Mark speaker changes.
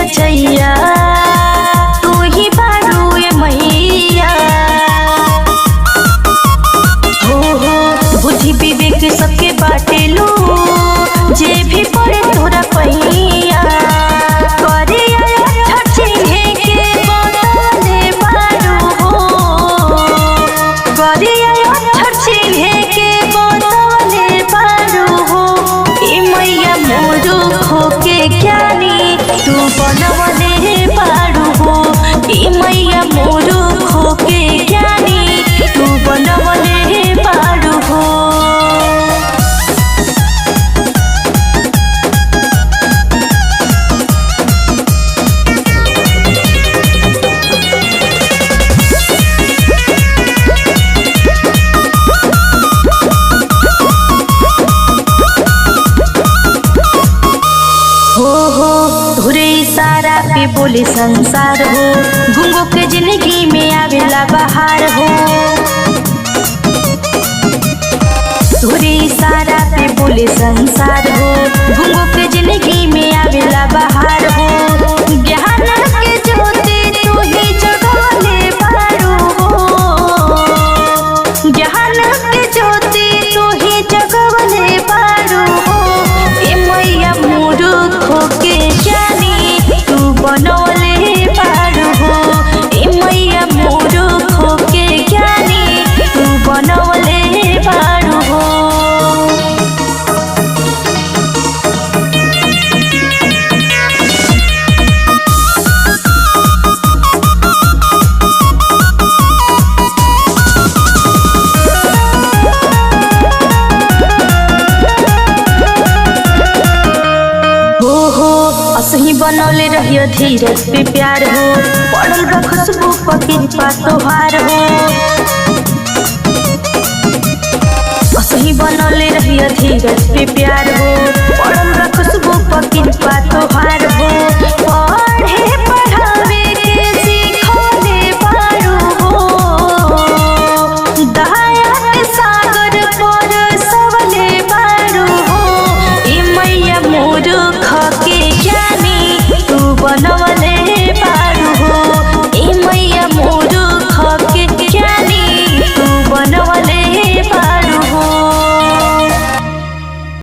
Speaker 1: रचैया तू ही बारू ए मैया। हो बुद्धि विवेक सबके बाटेलू जे भी पड़े तोरा पहिया। करे चिन्हे के बतले बारू हो, करे चिन्हे के बतले बारू हो। ए मैया मूर्ख के ज्ञानी तू बनवले बारू हो। ए मैया मूर्ख के ज्ञानी तू बनवले बारू हो। तोरे इशारा पे बोले संसार हो, गुंगो के जिंदगी में आवेला बहार हो। तोरे इशारा पे बोले संसार हो, गुंगो के जिंदगी में आवेला बहार हो। ज्ञान के ज्योति तू ही जगवले बारू हो, ज्ञान के ज्योति तू ही जगवले बारू हो। ए मैया मूर्ख के ज्ञानी तू बनवले बारू हो। ए मैया मूर्ख के ज्ञानी तू बनवले बारू हो। असही बनौले रहियो धीरज पे प्यार हो, पड़ल बा खुशबू पर कृपा तोहार हो। असही बनौले रहियो धीरज पे प्यार हो, पड़ल बा खुशबू पर कृपा तोहार हो।